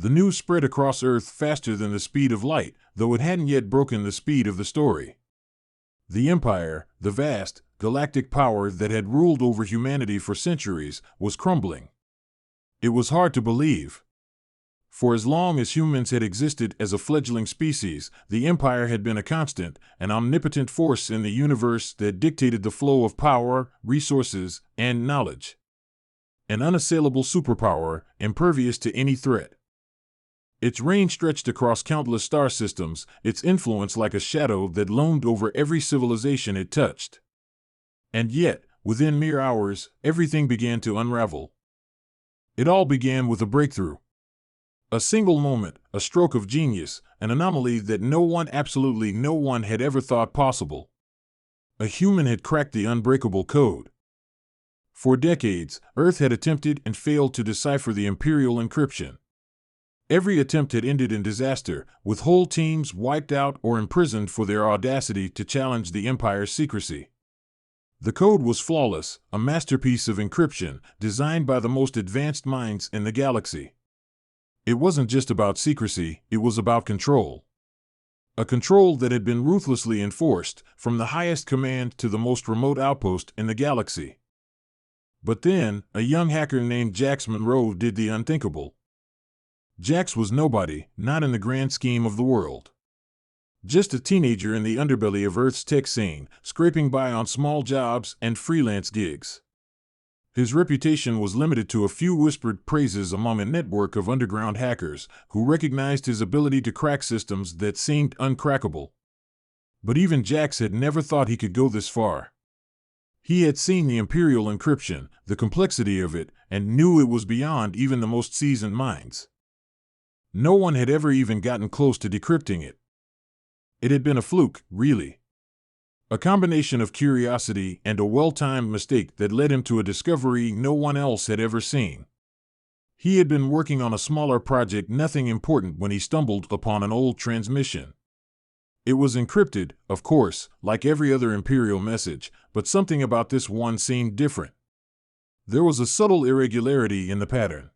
The news spread across Earth faster than the speed of light, though it hadn't yet broken the speed of the story. The Empire, the vast, galactic power that had ruled over humanity for centuries, was crumbling. It was hard to believe. For as long as humans had existed as a fledgling species, the Empire had been a constant, an omnipotent force in the universe that dictated the flow of power, resources, and knowledge. An unassailable superpower, impervious to any threat. Its reign stretched across countless star systems, its influence like a shadow that loomed over every civilization it touched. And yet, within mere hours, everything began to unravel. It all began with a breakthrough. A single moment, a stroke of genius, an anomaly that absolutely no one had ever thought possible. A human had cracked the unbreakable code. For decades, Earth had attempted and failed to decipher the Imperial encryption. Every attempt had ended in disaster, with whole teams wiped out or imprisoned for their audacity to challenge the Empire's secrecy. The code was flawless, a masterpiece of encryption, designed by the most advanced minds in the galaxy. It wasn't just about secrecy, it was about control. A control that had been ruthlessly enforced, from the highest command to the most remote outpost in the galaxy. But then, a young hacker named Jax Monroe did the unthinkable. Jax was nobody, not in the grand scheme of the world. Just a teenager in the underbelly of Earth's tech scene, scraping by on small jobs and freelance gigs. His reputation was limited to a few whispered praises among a network of underground hackers who recognized his ability to crack systems that seemed uncrackable. But even Jax had never thought he could go this far. He had seen the Imperial encryption, the complexity of it, and knew it was beyond even the most seasoned minds. No one had ever even gotten close to decrypting it. It had been a fluke, really. A combination of curiosity and a well-timed mistake that led him to a discovery no one else had ever seen. He had been working on a smaller project, nothing important, when he stumbled upon an old transmission. It was encrypted, of course, like every other Imperial message, but something about this one seemed different. There was a subtle irregularity in the pattern.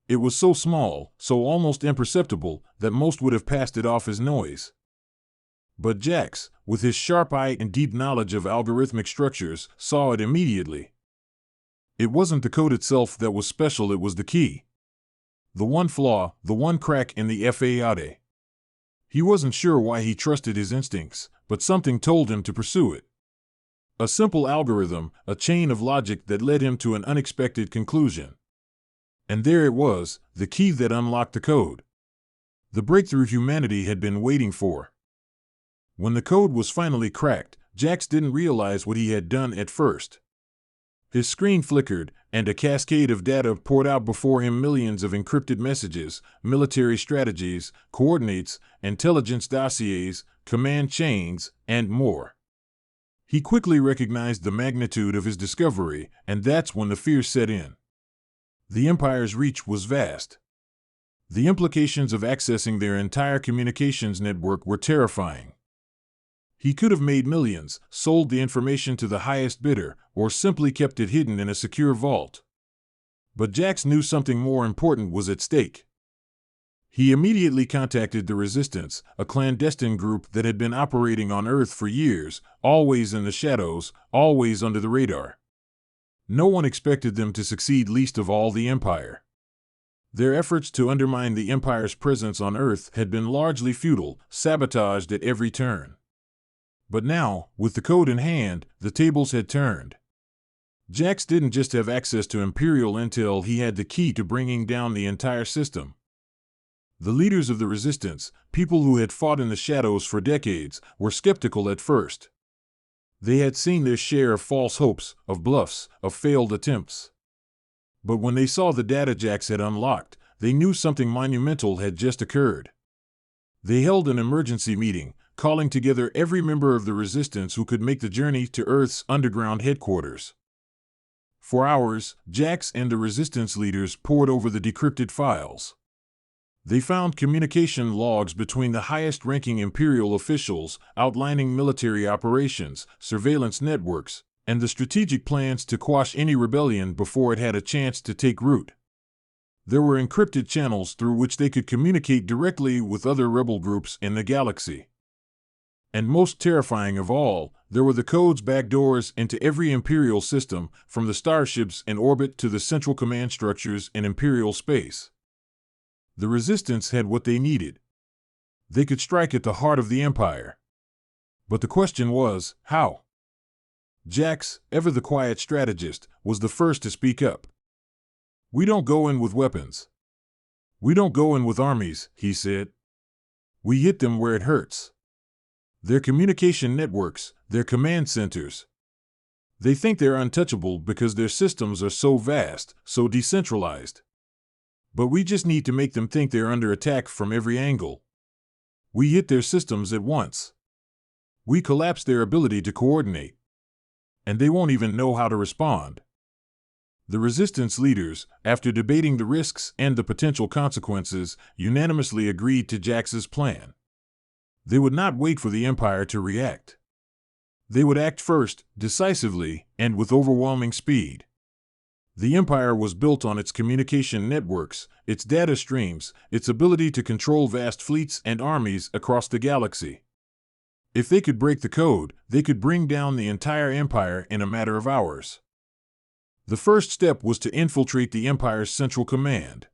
It was so small, so almost imperceptible, that most would have passed it off as noise. But Jax, with his sharp eye and deep knowledge of algorithmic structures, saw it immediately. It wasn't the code itself that was special, it was the key. The one flaw, the one crack in the facade. He wasn't sure why he trusted his instincts, but something told him to pursue it. A simple algorithm, a chain of logic that led him to an unexpected conclusion. And there it was, the key that unlocked the code. The breakthrough humanity had been waiting for. When the code was finally cracked, Jax didn't realize what he had done at first. His screen flickered, and a cascade of data poured out before him, millions of encrypted messages, military strategies, coordinates, intelligence dossiers, command chains, and more. He quickly recognized the magnitude of his discovery, and that's when the fear set in. The Empire's reach was vast. The implications of accessing their entire communications network were terrifying. He could have made millions, sold the information to the highest bidder, or simply kept it hidden in a secure vault. But Jax knew something more important was at stake. He immediately contacted the Resistance, a clandestine group that had been operating on Earth for years, always in the shadows, always under the radar. No one expected them to succeed, least of all the Empire. Their efforts to undermine the Empire's presence on Earth had been largely futile, sabotaged at every turn. But now, with the code in hand, the tables had turned. Jax didn't just have access to Imperial intel, he had the key to bringing down the entire system. The leaders of the Resistance, people who had fought in the shadows for decades, were skeptical at first. They had seen their share of false hopes, of bluffs, of failed attempts. But when they saw the data Jax had unlocked, they knew something monumental had just occurred. They held an emergency meeting, calling together every member of the Resistance who could make the journey to Earth's underground headquarters. For hours, Jax and the Resistance leaders pored over the decrypted files. They found communication logs between the highest-ranking Imperial officials outlining military operations, surveillance networks, and the strategic plans to quash any rebellion before it had a chance to take root. There were encrypted channels through which they could communicate directly with other rebel groups in the galaxy. And most terrifying of all, there were the code's backdoors into every Imperial system, from the starships in orbit to the central command structures in Imperial space. The Resistance had what they needed. They could strike at the heart of the Empire. But the question was, how? Jax, ever the quiet strategist, was the first to speak up. "We don't go in with weapons. We don't go in with armies," he said. "We hit them where it hurts. Their communication networks, their command centers. They think they're untouchable because their systems are so vast, so decentralized. But we just need to make them think they're under attack from every angle. We hit their systems at once. We collapse their ability to coordinate. And they won't even know how to respond." The Resistance leaders, after debating the risks and the potential consequences, unanimously agreed to Jax's plan. They would not wait for the Empire to react. They would act first, decisively, and with overwhelming speed. The Empire was built on its communication networks, its data streams, its ability to control vast fleets and armies across the galaxy. If they could break the code, they could bring down the entire Empire in a matter of hours. The first step was to infiltrate the Empire's central command.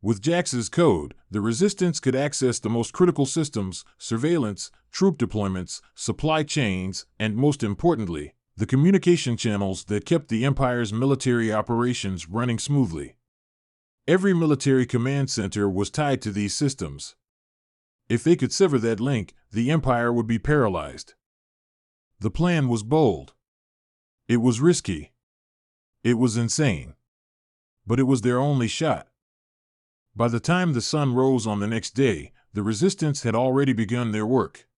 With Jax's code, the Resistance could access the most critical systems, surveillance, troop deployments, supply chains, and most importantly, the communication channels that kept the Empire's military operations running smoothly. Every military command center was tied to these systems. If they could sever that link, the Empire would be paralyzed. The plan was bold. It was risky. It was insane. But it was their only shot. By the time the sun rose on the next day, the Resistance had already begun their work.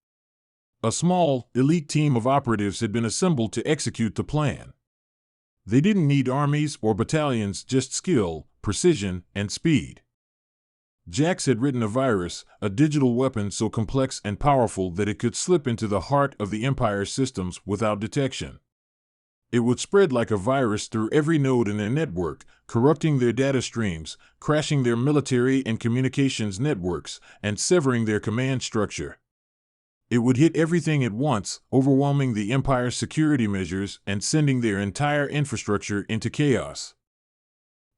A small, elite team of operatives had been assembled to execute the plan. They didn't need armies or battalions, just skill, precision, and speed. Jax had written a virus, a digital weapon so complex and powerful that it could slip into the heart of the Empire's systems without detection. It would spread like a virus through every node in their network, corrupting their data streams, crashing their military and communications networks, and severing their command structure. It would hit everything at once, overwhelming the Empire's security measures and sending their entire infrastructure into chaos.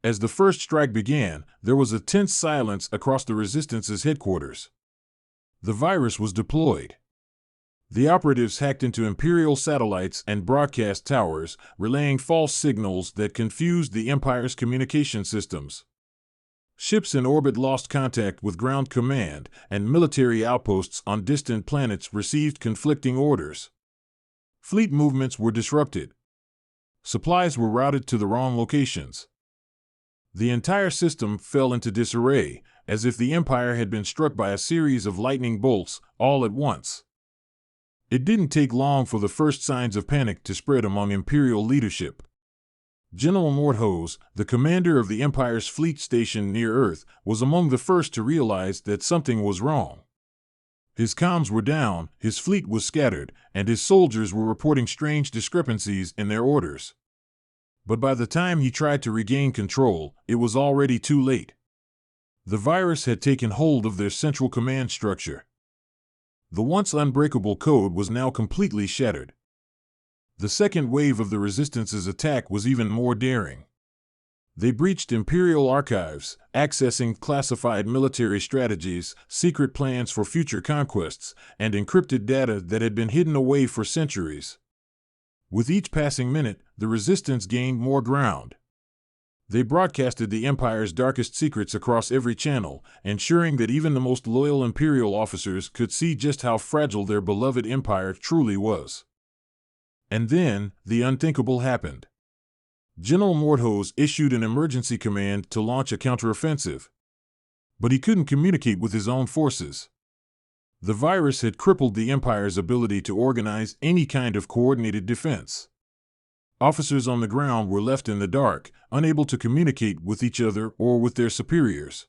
As the first strike began, there was a tense silence across the Resistance's headquarters. The virus was deployed. The operatives hacked into Imperial satellites and broadcast towers, relaying false signals that confused the Empire's communication systems. Ships in orbit lost contact with ground command, and military outposts on distant planets received conflicting orders. Fleet movements were disrupted. Supplies were routed to the wrong locations. The entire system fell into disarray, as if the Empire had been struck by a series of lightning bolts, all at once. It didn't take long for the first signs of panic to spread among Imperial leadership. General Nordhose, the commander of the Empire's fleet stationed near Earth, was among the first to realize that something was wrong. His comms were down, his fleet was scattered, and his soldiers were reporting strange discrepancies in their orders. But by the time he tried to regain control, it was already too late. The virus had taken hold of their central command structure. The once unbreakable code was now completely shattered. The second wave of the Resistance's attack was even more daring. They breached Imperial archives, accessing classified military strategies, secret plans for future conquests, and encrypted data that had been hidden away for centuries. With each passing minute, the Resistance gained more ground. They broadcasted the Empire's darkest secrets across every channel, ensuring that even the most loyal Imperial officers could see just how fragile their beloved Empire truly was. And then, the unthinkable happened. General Nordhose issued an emergency command to launch a counteroffensive. But he couldn't communicate with his own forces. The virus had crippled the Empire's ability to organize any kind of coordinated defense. Officers on the ground were left in the dark, unable to communicate with each other or with their superiors.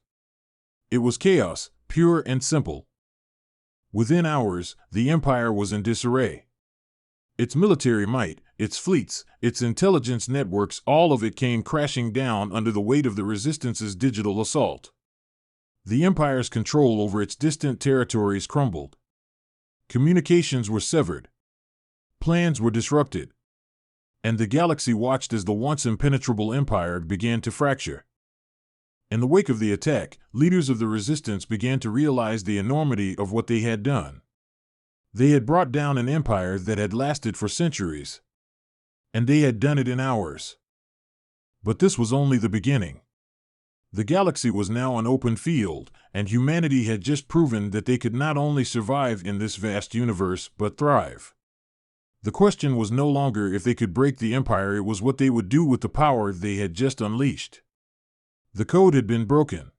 It was chaos, pure and simple. Within hours, the Empire was in disarray. Its military might, its fleets, its intelligence networks, all of it came crashing down under the weight of the Resistance's digital assault. The Empire's control over its distant territories crumbled. Communications were severed. Plans were disrupted. And the galaxy watched as the once impenetrable Empire began to fracture. In the wake of the attack, leaders of the Resistance began to realize the enormity of what they had done. They had brought down an empire that had lasted for centuries. And they had done it in hours. But this was only the beginning. The galaxy was now an open field, and humanity had just proven that they could not only survive in this vast universe, but thrive. The question was no longer if they could break the Empire, it was what they would do with the power they had just unleashed. The code had been broken.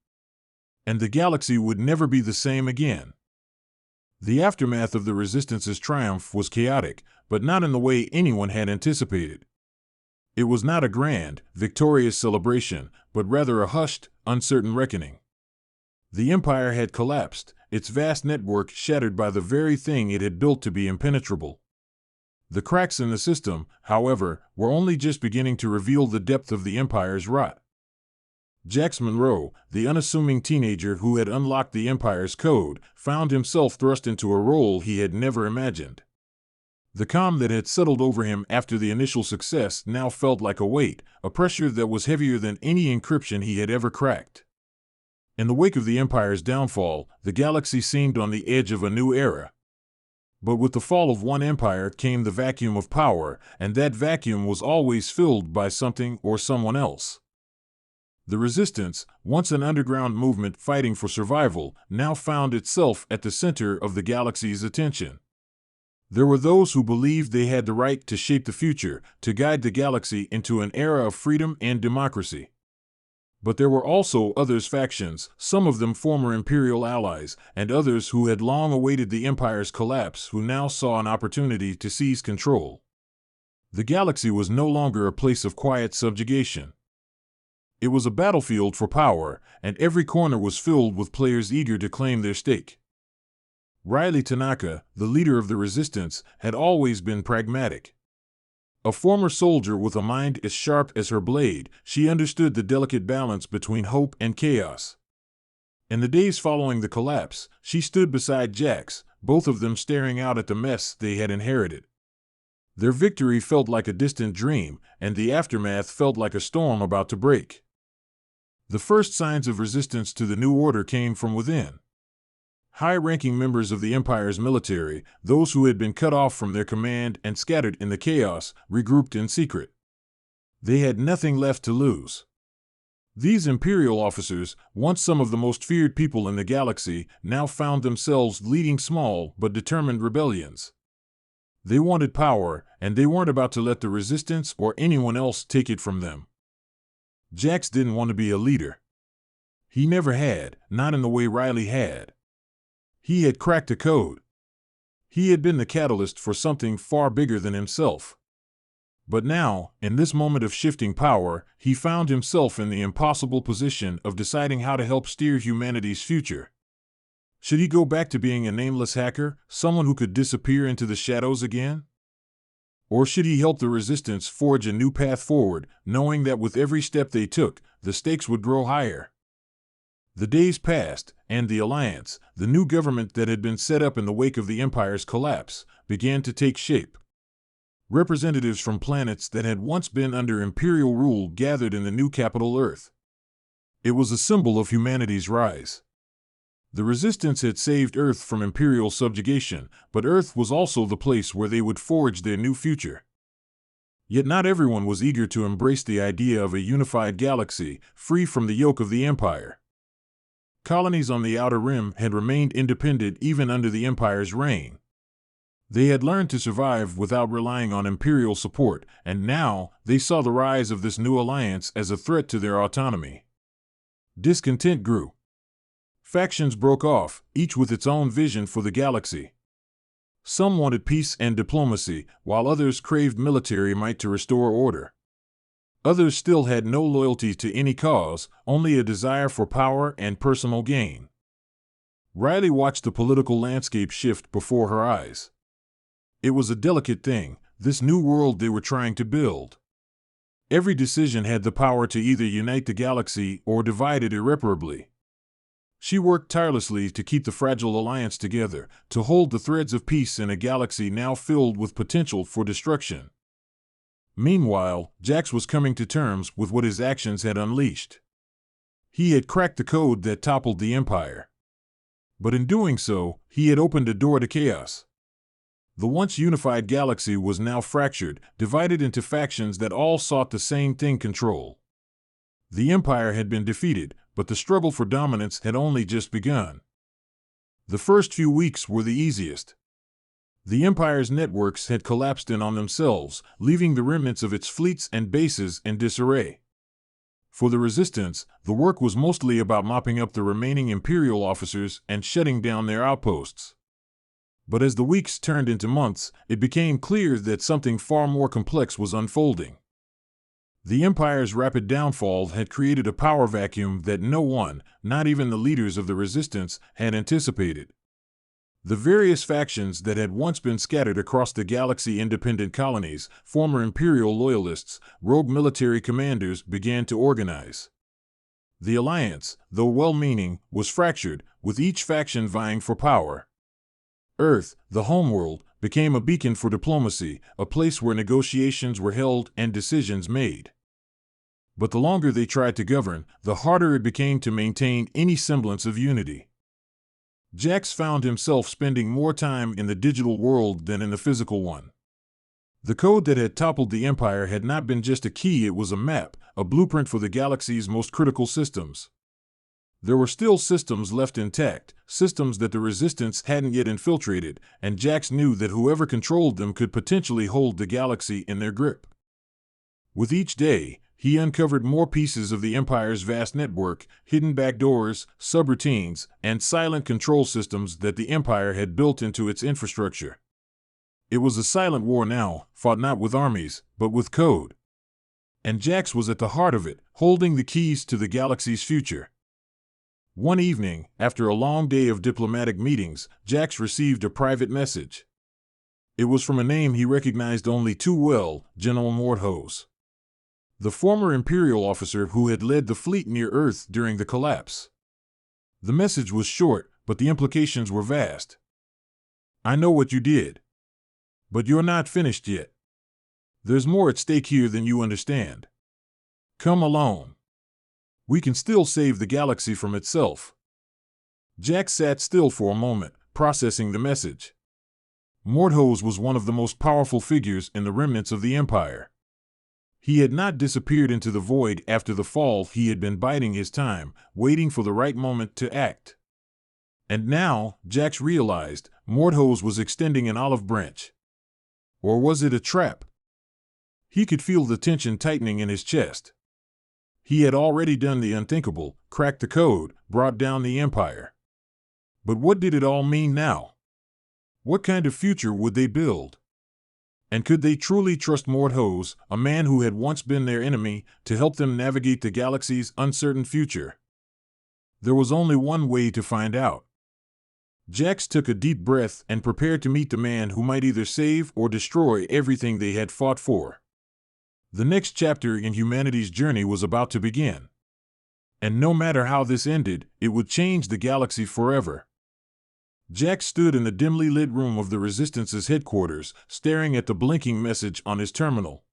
And the galaxy would never be the same again. The aftermath of the Resistance's triumph was chaotic, but not in the way anyone had anticipated. It was not a grand, victorious celebration, but rather a hushed, uncertain reckoning. The Empire had collapsed, its vast network shattered by the very thing it had built to be impenetrable. The cracks in the system, however, were only just beginning to reveal the depth of the Empire's rot. Jax Monroe, the unassuming teenager who had unlocked the Empire's code, found himself thrust into a role he had never imagined. The calm that had settled over him after the initial success now felt like a weight, a pressure that was heavier than any encryption he had ever cracked. In the wake of the Empire's downfall, the galaxy seemed on the edge of a new era. But with the fall of one empire came the vacuum of power, and that vacuum was always filled by something or someone else. The Resistance, once an underground movement fighting for survival, now found itself at the center of the galaxy's attention. There were those who believed they had the right to shape the future, to guide the galaxy into an era of freedom and democracy. But there were also others factions, some of them former Imperial allies, and others who had long awaited the Empire's collapse who now saw an opportunity to seize control. The galaxy was no longer a place of quiet subjugation. It was a battlefield for power, and every corner was filled with players eager to claim their stake. Riley Tanaka, the leader of the Resistance, had always been pragmatic. A former soldier with a mind as sharp as her blade, she understood the delicate balance between hope and chaos. In the days following the collapse, she stood beside Jax, both of them staring out at the mess they had inherited. Their victory felt like a distant dream, and the aftermath felt like a storm about to break. The first signs of resistance to the new order came from within. High-ranking members of the Empire's military, those who had been cut off from their command and scattered in the chaos, regrouped in secret. They had nothing left to lose. These Imperial officers, once some of the most feared people in the galaxy, now found themselves leading small but determined rebellions. They wanted power, and they weren't about to let the Resistance or anyone else take it from them. Jax didn't want to be a leader. He never had, not in the way Riley had. He had cracked a code. He had been the catalyst for something far bigger than himself. But now, in this moment of shifting power, he found himself in the impossible position of deciding how to help steer humanity's future. Should he go back to being a nameless hacker, someone who could disappear into the shadows again? Or should he help the Resistance forge a new path forward, knowing that with every step they took, the stakes would grow higher? The days passed, and the Alliance, the new government that had been set up in the wake of the Empire's collapse, began to take shape. Representatives from planets that had once been under Imperial rule gathered in the new capital Earth. It was a symbol of humanity's rise. The Resistance had saved Earth from Imperial subjugation, but Earth was also the place where they would forge their new future. Yet not everyone was eager to embrace the idea of a unified galaxy, free from the yoke of the Empire. Colonies on the Outer Rim had remained independent even under the Empire's reign. They had learned to survive without relying on Imperial support, and now they saw the rise of this new alliance as a threat to their autonomy. Discontent grew. Factions broke off, each with its own vision for the galaxy. Some wanted peace and diplomacy, while others craved military might to restore order. Others still had no loyalty to any cause, only a desire for power and personal gain. Riley watched the political landscape shift before her eyes. It was a delicate thing. this new world they were trying to build. Every decision had the power to either unite the galaxy or divide it irreparably. She worked tirelessly to keep the fragile alliance together, to hold the threads of peace in a galaxy now filled with potential for destruction. Meanwhile, Jax was coming to terms with what his actions had unleashed. He had cracked the code that toppled the Empire. But in doing so, he had opened a door to chaos. The once unified galaxy was now fractured, divided into factions that all sought the same thing: control. The Empire had been defeated, but the struggle for dominance had only just begun. The first few weeks were the easiest. The Empire's networks had collapsed in on themselves, leaving the remnants of its fleets and bases in disarray. For the Resistance, the work was mostly about mopping up the remaining Imperial officers and shutting down their outposts. But as the weeks turned into months, it became clear that something far more complex was unfolding. The Empire's rapid downfall had created a power vacuum that no one, not even the leaders of the Resistance, had anticipated. The various factions that had once been scattered across the galaxy, independent colonies, former Imperial loyalists, rogue military commanders, began to organize. The alliance, though well-meaning, was fractured, with each faction vying for power. Earth, the homeworld, became a beacon for diplomacy, a place where negotiations were held and decisions made. But the longer they tried to govern, the harder it became to maintain any semblance of unity. Jax found himself spending more time in the digital world than in the physical one. The code that had toppled the Empire had not been just a key, it was a map, a blueprint for the galaxy's most critical systems. There were still systems left intact, systems that the Resistance hadn't yet infiltrated, and Jax knew that whoever controlled them could potentially hold the galaxy in their grip. With each day, he uncovered more pieces of the Empire's vast network, hidden backdoors, subroutines, and silent control systems that the Empire had built into its infrastructure. It was a silent war now, fought not with armies, but with code. And Jax was at the heart of it, holding the keys to the galaxy's future. One evening, after a long day of diplomatic meetings, Jax received a private message. It was from a name he recognized only too well: General Mordhose, the former Imperial officer who had led the fleet near Earth during the collapse. The message was short, but the implications were vast. "I know what you did. But you're not finished yet. There's more at stake here than you understand. Come alone. We can still save the galaxy from itself." Jax sat still for a moment, processing the message. Mordhose was one of the most powerful figures in the remnants of the Empire. He had not disappeared into the void after the fall. He had been biding his time, waiting for the right moment to act. And now, Jax realized, Mordhose was extending an olive branch. Or was it a trap? He could feel the tension tightening in his chest. He had already done the unthinkable, cracked the code, brought down the Empire. But what did it all mean now? What kind of future would they build? And could they truly trust Mordhose, a man who had once been their enemy, to help them navigate the galaxy's uncertain future? There was only one way to find out. Jax took a deep breath and prepared to meet the man who might either save or destroy everything they had fought for. The next chapter in humanity's journey was about to begin. And no matter how this ended, it would change the galaxy forever. Jax stood in the dimly lit room of the Resistance's headquarters, staring at the blinking message on his terminal.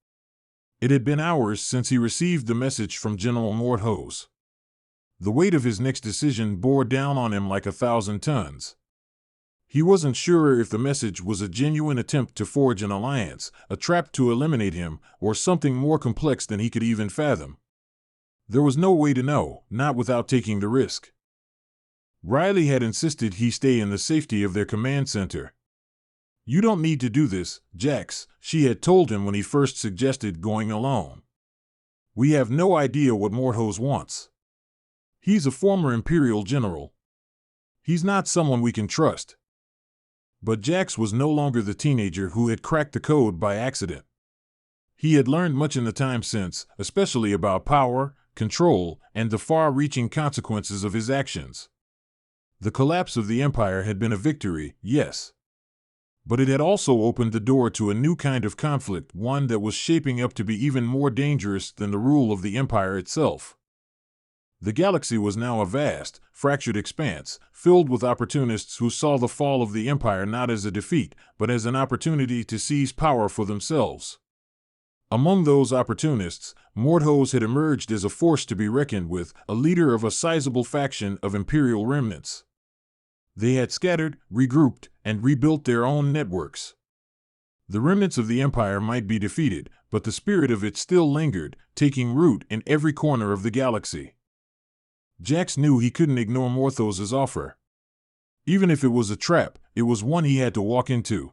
It had been hours since he received the message from General Mordhose. The weight of his next decision bore down on him like 1,000 tons. He wasn't sure if the message was a genuine attempt to forge an alliance, a trap to eliminate him, or something more complex than he could even fathom. There was no way to know, not without taking the risk. Riley had insisted he stay in the safety of their command center. "You don't need to do this, Jax," she had told him when he first suggested going alone. "We have no idea what Mordhose wants. He's a former Imperial general. He's not someone we can trust." But Jax was no longer the teenager who had cracked the code by accident. He had learned much in the time since, especially about power, control, and the far-reaching consequences of his actions. The collapse of the Empire had been a victory, yes. But it had also opened the door to a new kind of conflict, one that was shaping up to be even more dangerous than the rule of the Empire itself. The galaxy was now a vast, fractured expanse, filled with opportunists who saw the fall of the Empire not as a defeat, but as an opportunity to seize power for themselves. Among those opportunists, Mordhos had emerged as a force to be reckoned with, a leader of a sizable faction of Imperial remnants. They had scattered, regrouped, and rebuilt their own networks. The remnants of the Empire might be defeated, but the spirit of it still lingered, taking root in every corner of the galaxy. Jax knew he couldn't ignore Mordhos's offer. Even if it was a trap, it was one he had to walk into.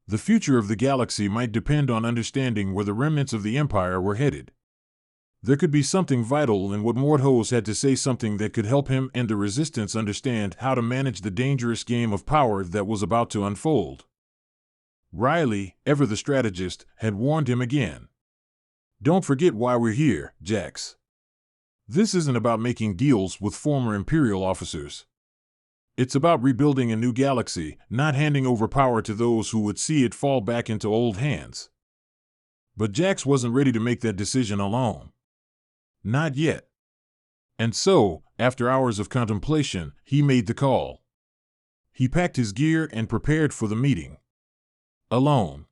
The future of the galaxy might depend on understanding where the remnants of the Empire were headed. There could be something vital in what Mordhos had to say, something that could help him and the Resistance understand how to manage the dangerous game of power that was about to unfold. Riley, ever the strategist, had warned him again. "Don't forget why we're here, Jax. This isn't about making deals with former Imperial officers. It's about rebuilding a new galaxy, not handing over power to those who would see it fall back into old hands." But Jax wasn't ready to make that decision alone. Not yet. And so, after hours of contemplation, he made the call. He packed his gear and prepared for the meeting. Alone.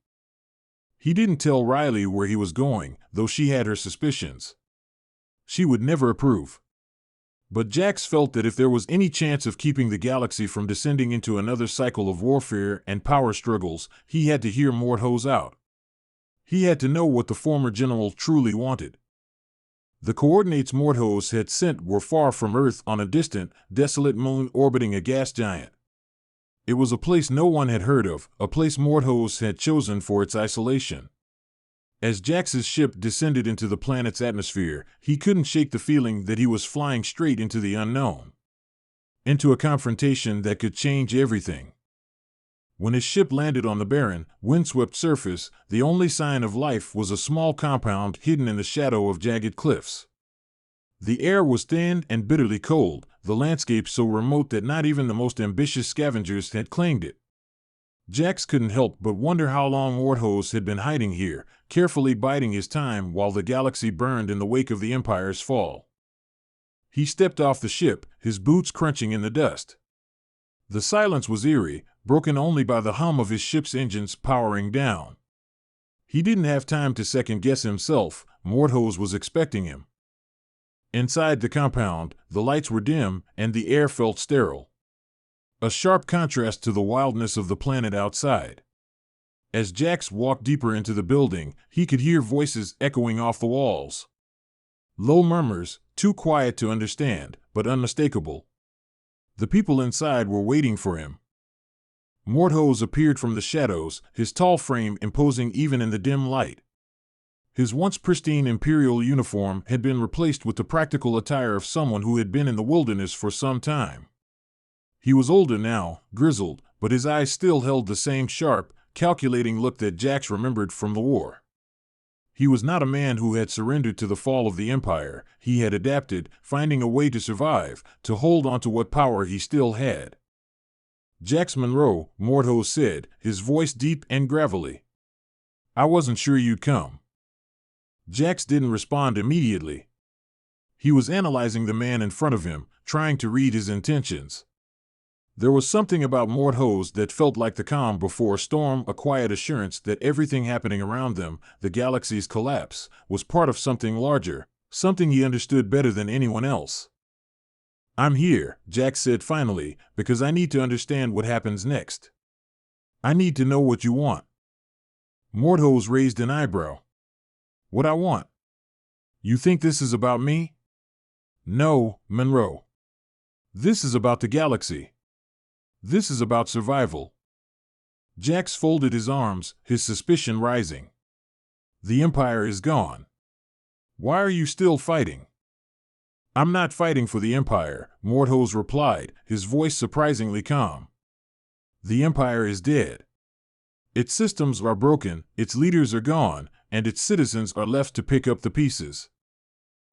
He didn't tell Riley where he was going, though she had her suspicions. She would never approve. But Jax felt that if there was any chance of keeping the galaxy from descending into another cycle of warfare and power struggles, he had to hear Mordhos out. He had to know what the former general truly wanted. The coordinates Mordhos had sent were far from Earth, on a distant, desolate moon orbiting a gas giant. It was a place no one had heard of, a place Mordhos had chosen for its isolation. As Jax's ship descended into the planet's atmosphere, he couldn't shake the feeling that he was flying straight into the unknown. Into a confrontation that could change everything. When his ship landed on the barren, windswept surface, the only sign of life was a small compound hidden in the shadow of jagged cliffs. The air was thin and bitterly cold, the landscape so remote that not even the most ambitious scavengers had claimed it. Jax couldn't help but wonder how long Mordhos had been hiding here, carefully biding his time while the galaxy burned in the wake of the Empire's fall. He stepped off the ship, his boots crunching in the dust. The silence was eerie, broken only by the hum of his ship's engines powering down. He didn't have time to second-guess himself. Mordhos was expecting him. Inside the compound, the lights were dim and the air felt sterile. A sharp contrast to the wildness of the planet outside. As Jax walked deeper into the building, he could hear voices echoing off the walls. Low murmurs, too quiet to understand, but unmistakable. The people inside were waiting for him. Mordhos appeared from the shadows, his tall frame imposing even in the dim light. His once pristine Imperial uniform had been replaced with the practical attire of someone who had been in the wilderness for some time. He was older now, grizzled, but his eyes still held the same sharp, calculating look that Jax remembered from the war. He was not a man who had surrendered to the fall of the Empire. He had adapted, finding a way to survive, to hold on to what power he still had. "Jax Monroe," Mordhos said, his voice deep and gravelly. "I wasn't sure you'd come." Jax didn't respond immediately. He was analyzing the man in front of him, trying to read his intentions. There was something about Mordhos that felt like the calm before a storm, a quiet assurance that everything happening around them, the galaxy's collapse, was part of something larger, something he understood better than anyone else. "I'm here," Jax said finally, "because I need to understand what happens next. I need to know what you want." Mordhos raised an eyebrow. "What I want? You think this is about me?" "No, Monroe. This is about the galaxy. This is about survival." Jax folded his arms, his suspicion rising. "The Empire is gone. Why are you still fighting?" "I'm not fighting for the Empire," Mordhos replied, his voice surprisingly calm. "The Empire is dead. Its systems are broken, its leaders are gone, and its citizens are left to pick up the pieces.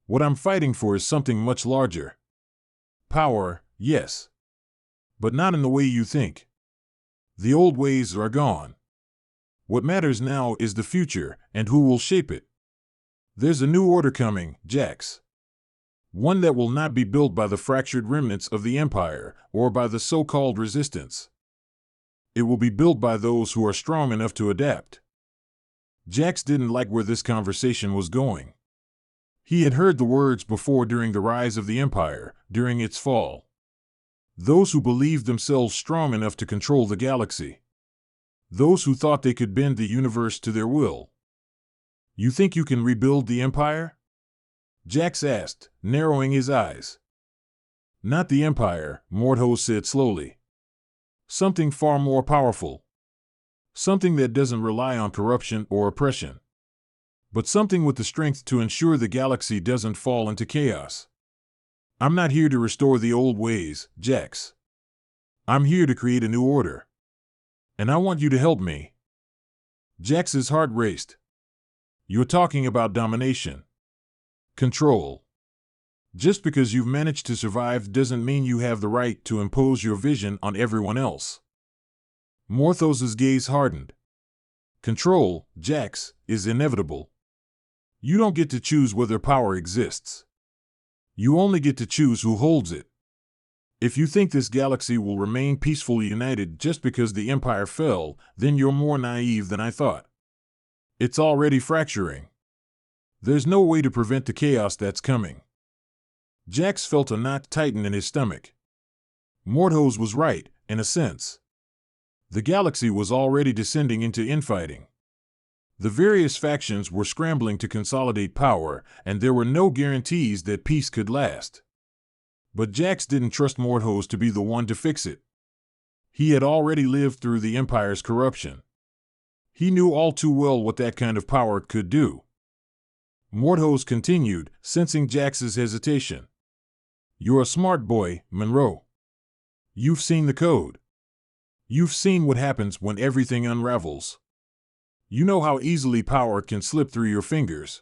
What I'm fighting for is something much larger. Power, yes. But not in the way you think. The old ways are gone. What matters now is the future and who will shape it. There's a new order coming, Jax. One that will not be built by the fractured remnants of the Empire or by the so-called resistance. It will be built by those who are strong enough to adapt. Jax didn't like where this conversation was going. He had heard the words before during the rise of the Empire, during its fall. Those who believed themselves strong enough to control the galaxy. Those who thought they could bend the universe to their will. You think you can rebuild the Empire? Jax asked, narrowing his eyes. Not the Empire, Mordhau said slowly. Something far more powerful. Something that doesn't rely on corruption or oppression. But something with the strength to ensure the galaxy doesn't fall into chaos. I'm not here to restore the old ways, Jax. I'm here to create a new order. And I want you to help me. Jax's heart raced. You're talking about domination. Control. Just because you've managed to survive doesn't mean you have the right to impose your vision on everyone else. Morthos's gaze hardened. Control, Jax, is inevitable. You don't get to choose whether power exists. You only get to choose who holds it. If you think this galaxy will remain peacefully united just because the Empire fell, then you're more naive than I thought. It's already fracturing. There's no way to prevent the chaos that's coming. Jax felt a knot tighten in his stomach. Mordhau was right, in a sense. The galaxy was already descending into infighting. The various factions were scrambling to consolidate power, and there were no guarantees that peace could last. But Jax didn't trust Mordhau to be the one to fix it. He had already lived through the Empire's corruption. He knew all too well what that kind of power could do. Mordhau continued, sensing Jax's hesitation. You're a smart boy, Monroe. You've seen the code. You've seen what happens when everything unravels. You know how easily power can slip through your fingers.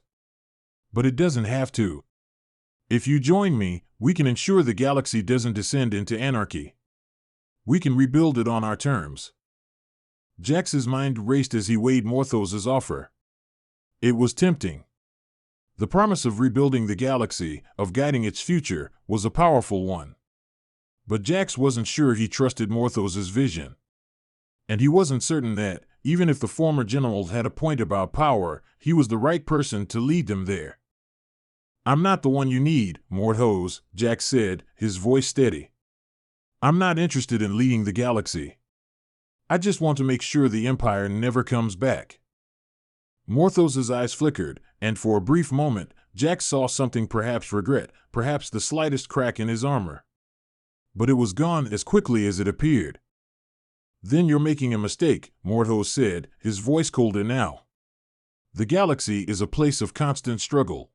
But it doesn't have to. If you join me, we can ensure the galaxy doesn't descend into anarchy. We can rebuild it on our terms. Jax's mind raced as he weighed Morthos's offer. It was tempting. The promise of rebuilding the galaxy, of guiding its future, was a powerful one. But Jax wasn't sure he trusted Morthos's vision. And he wasn't certain that, even if the former general had a point about power, he was the right person to lead them there. I'm not the one you need, Mordhau, Jax said, his voice steady. I'm not interested in leading the galaxy. I just want to make sure the Empire never comes back. Morthos's eyes flickered, and for a brief moment, Jax saw something, perhaps regret, perhaps the slightest crack in his armor. But it was gone as quickly as it appeared. Then you're making a mistake, Mordhau said, his voice colder now. The galaxy is a place of constant struggle.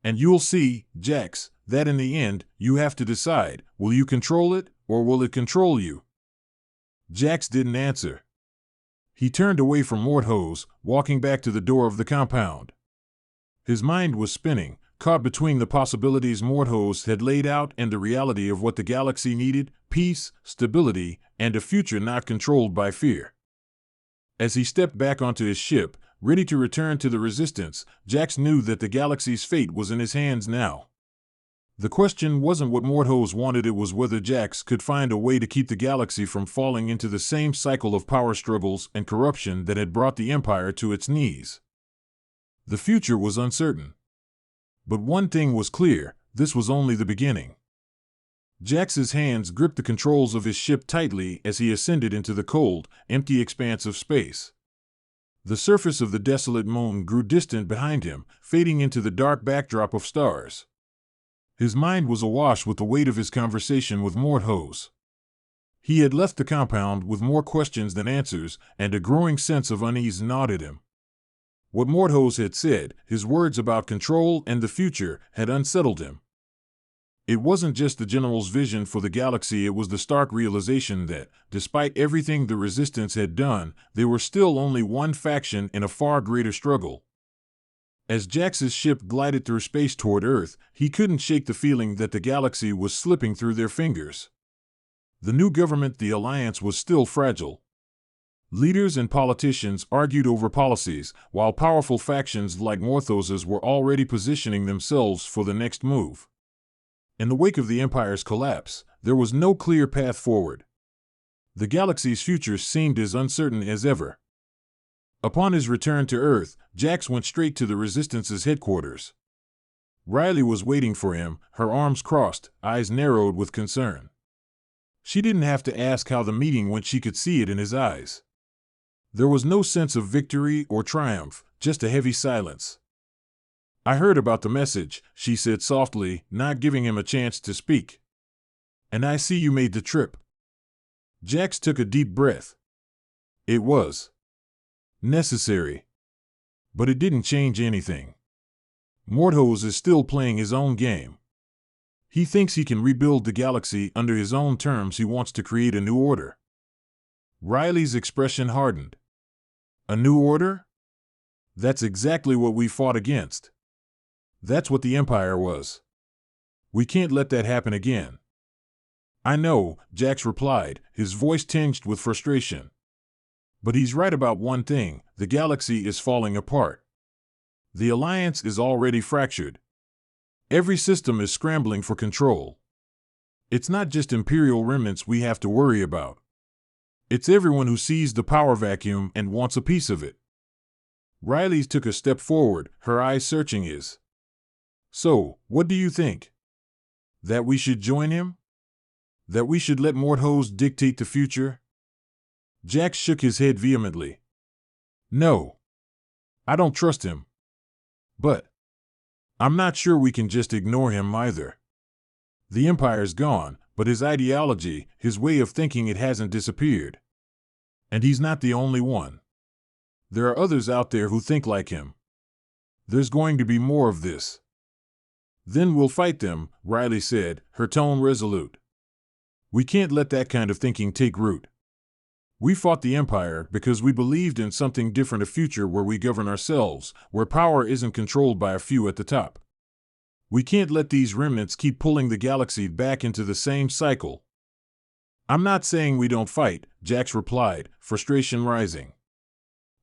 And you'll see, Jax, that in the end, you have to decide, will you control it, or will it control you? Jax didn't answer. He turned away from Mordhau, walking back to the door of the compound. His mind was spinning, caught between the possibilities Mordhau had laid out and the reality of what the galaxy needed: peace, stability, and a future not controlled by fear. As he stepped back onto his ship, ready to return to the Resistance, Jax knew that the galaxy's fate was in his hands now. The question wasn't what Mordhau wanted, it was whether Jax could find a way to keep the galaxy from falling into the same cycle of power struggles and corruption that had brought the Empire to its knees. The future was uncertain. But one thing was clear: this was only the beginning. Jax's hands gripped the controls of his ship tightly as he ascended into the cold, empty expanse of space. The surface of the desolate moon grew distant behind him, fading into the dark backdrop of stars. His mind was awash with the weight of his conversation with Mordhau. He had left the compound with more questions than answers, and a growing sense of unease gnawed at him. What Mordhau had said, his words about control and the future, had unsettled him. It wasn't just the general's vision for the galaxy, it was the stark realization that, despite everything the Resistance had done, they were still only one faction in a far greater struggle. As Jax's ship glided through space toward Earth, he couldn't shake the feeling that the galaxy was slipping through their fingers. The new government, the Alliance, was still fragile. Leaders and politicians argued over policies, while powerful factions like Morthos's were already positioning themselves for the next move. In the wake of the Empire's collapse, there was no clear path forward. The galaxy's future seemed as uncertain as ever. Upon his return to Earth, Jax went straight to the Resistance's headquarters. Riley was waiting for him, her arms crossed, eyes narrowed with concern. She didn't have to ask how the meeting went, she could see it in his eyes. There was no sense of victory or triumph, just a heavy silence. "I heard about the message," she said softly, not giving him a chance to speak. "And I see you made the trip." Jax took a deep breath. It was necessary. But it didn't change anything. Morthos is still playing his own game. He thinks he can rebuild the galaxy under his own terms. He wants to create a new order. Riley's expression hardened. A new order? That's exactly what we fought against. That's what the Empire was. We can't let that happen again. "I know," Jax replied, his voice tinged with frustration. "But he's right about one thing: the galaxy is falling apart. The Alliance is already fractured. Every system is scrambling for control. It's not just Imperial remnants we have to worry about. It's everyone who sees the power vacuum and wants a piece of it." Riley took a step forward, her eyes searching his. "So, what do you think? That we should join him? That we should let Morthos dictate the future?" Jax shook his head vehemently. "No. I don't trust him. But I'm not sure we can just ignore him either. The Empire's gone, but his ideology, his way of thinking, it hasn't disappeared. And he's not the only one. There are others out there who think like him. There's going to be more of this." "Then we'll fight them," Riley said, her tone resolute. "We can't let that kind of thinking take root. We fought the Empire because we believed in something different, a future where we govern ourselves, where power isn't controlled by a few at the top. We can't let these remnants keep pulling the galaxy back into the same cycle." "I'm not saying we don't fight," Jax replied, frustration rising.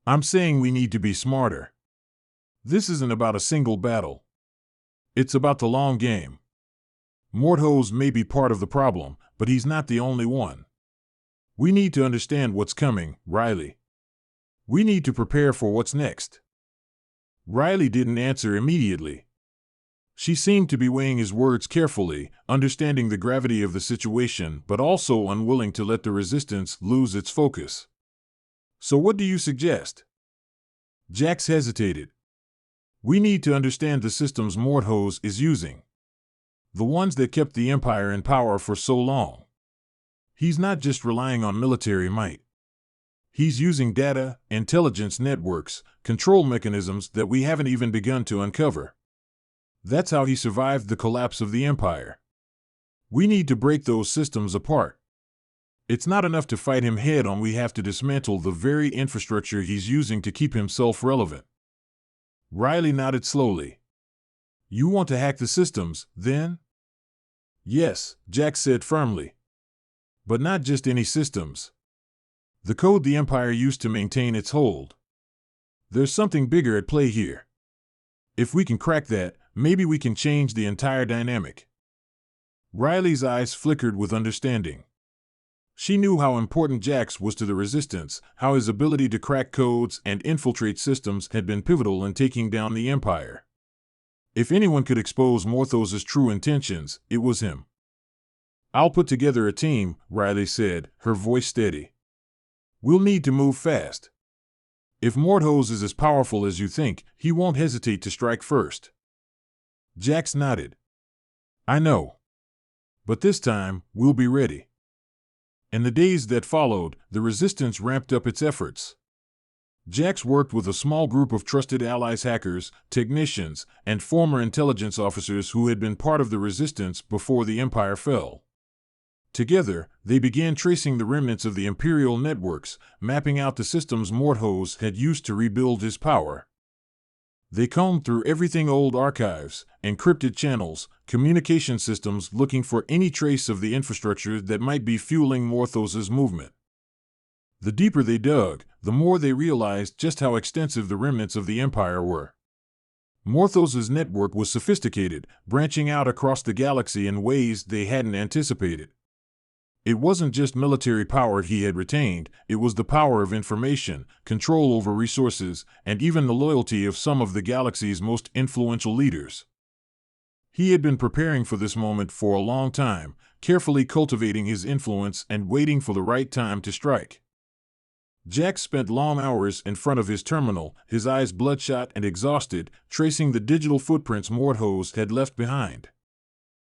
"I'm saying we need to be smarter. This isn't about a single battle. It's about the long game. Morthos may be part of the problem, but he's not the only one. We need to understand what's coming, Riley. We need to prepare for what's next." Riley didn't answer immediately. She seemed to be weighing his words carefully, understanding the gravity of the situation, but also unwilling to let the Resistance lose its focus. "So what do you suggest?" Jax hesitated. "We need to understand the systems Morthos is using. The ones that kept the Empire in power for so long. He's not just relying on military might. He's using data, intelligence networks, control mechanisms that we haven't even begun to uncover. That's how he survived the collapse of the Empire. We need to break those systems apart. It's not enough to fight him head-on, we have to dismantle the very infrastructure he's using to keep himself relevant." Riley nodded slowly. "You want to hack the systems, then?" "Yes," Jax said firmly. "But not just any systems. The code the Empire used to maintain its hold. There's something bigger at play here. If we can crack that, maybe we can change the entire dynamic." Riley's eyes flickered with understanding. She knew how important Jax was to the Resistance, how his ability to crack codes and infiltrate systems had been pivotal in taking down the Empire. If anyone could expose Morthos's true intentions, it was him. "I'll put together a team," Riley said, her voice steady. "We'll need to move fast. If Morthos is as powerful as you think, he won't hesitate to strike first." Jax nodded. "I know. But this time, we'll be ready." In the days that followed, the Resistance ramped up its efforts. Jax worked with a small group of trusted allies, hackers, technicians, and former intelligence officers who had been part of the Resistance before the Empire fell. Together, they began tracing the remnants of the Imperial networks, mapping out the systems Morthos had used to rebuild his power. They combed through everything: old archives, encrypted channels, communication systems, looking for any trace of the infrastructure that might be fueling Morthos's movement. The deeper they dug, the more they realized just how extensive the remnants of the Empire were. Morthos's network was sophisticated, branching out across the galaxy in ways they hadn't anticipated. It wasn't just military power he had retained, it was the power of information, control over resources, and even the loyalty of some of the galaxy's most influential leaders. He had been preparing for this moment for a long time, carefully cultivating his influence and waiting for the right time to strike. Jax spent long hours in front of his terminal, his eyes bloodshot and exhausted, tracing the digital footprints Morthos had left behind.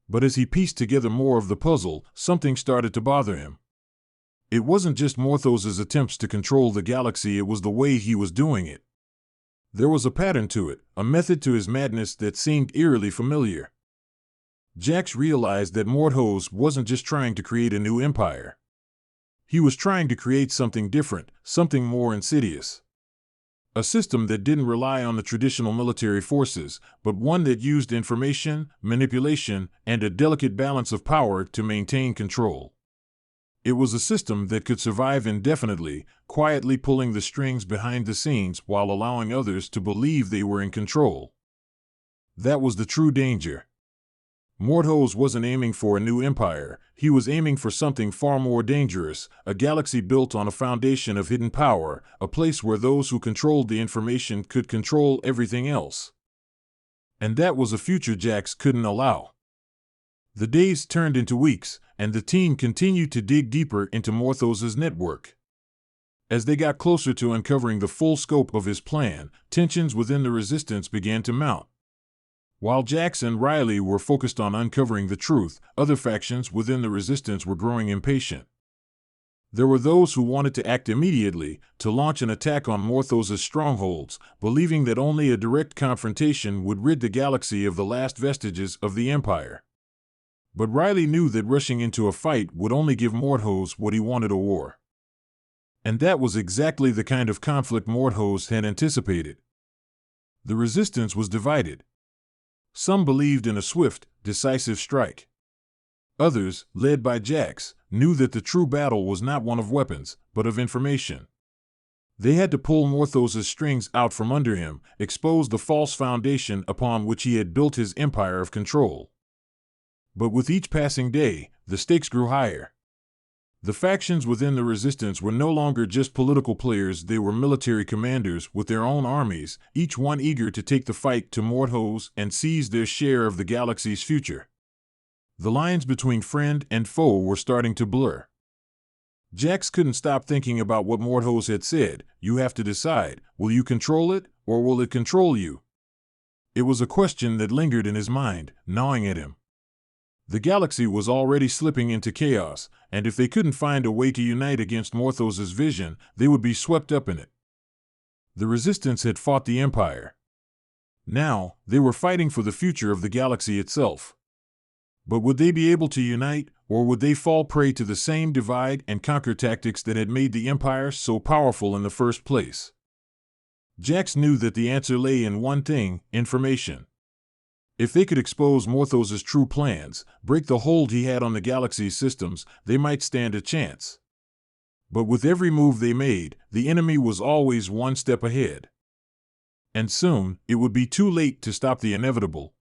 But as he pieced together more of the puzzle, something started to bother him. It wasn't just Morthos's attempts to control the galaxy, it was the way he was doing it. There was a pattern to it, a method to his madness that seemed eerily familiar. Jax realized that Morthos wasn't just trying to create a new empire. He was trying to create something different, something more insidious. A system that didn't rely on the traditional military forces, but one that used information, manipulation, and a delicate balance of power to maintain control. It was a system that could survive indefinitely, quietly pulling the strings behind the scenes while allowing others to believe they were in control. That was the true danger. Morthos wasn't aiming for a new empire, he was aiming for something far more dangerous, a galaxy built on a foundation of hidden power, a place where those who controlled the information could control everything else. And that was a future Jax couldn't allow. The days turned into weeks, and the team continued to dig deeper into Morthos's network. As they got closer to uncovering the full scope of his plan, tensions within the Resistance began to mount. While Jax and Riley were focused on uncovering the truth, other factions within the Resistance were growing impatient. There were those who wanted to act immediately, to launch an attack on Morthos's strongholds, believing that only a direct confrontation would rid the galaxy of the last vestiges of the Empire. But Riley knew that rushing into a fight would only give Morthos what he wanted, a war. And that was exactly the kind of conflict Morthos had anticipated. The Resistance was divided. Some believed in a swift, decisive strike. Others, led by Jax, knew that the true battle was not one of weapons, but of information. They had to pull Morthos's strings out from under him, expose the false foundation upon which he had built his empire of control. But with each passing day, the stakes grew higher. The factions within the Resistance were no longer just political players, they were military commanders with their own armies, each one eager to take the fight to Morthos and seize their share of the galaxy's future. The lines between friend and foe were starting to blur. Jax couldn't stop thinking about what Morthos had said, "You have to decide, will you control it, or will it control you?" It was a question that lingered in his mind, gnawing at him. The galaxy was already slipping into chaos, and if they couldn't find a way to unite against Morthos's vision, they would be swept up in it. The Resistance had fought the Empire. Now, they were fighting for the future of the galaxy itself. But would they be able to unite, or would they fall prey to the same divide-and-conquer tactics that had made the Empire so powerful in the first place? Jax knew that the answer lay in one thing: information. If they could expose Morthos's true plans, break the hold he had on the galaxy's systems, they might stand a chance. But with every move they made, the enemy was always one step ahead. And soon, it would be too late to stop the inevitable.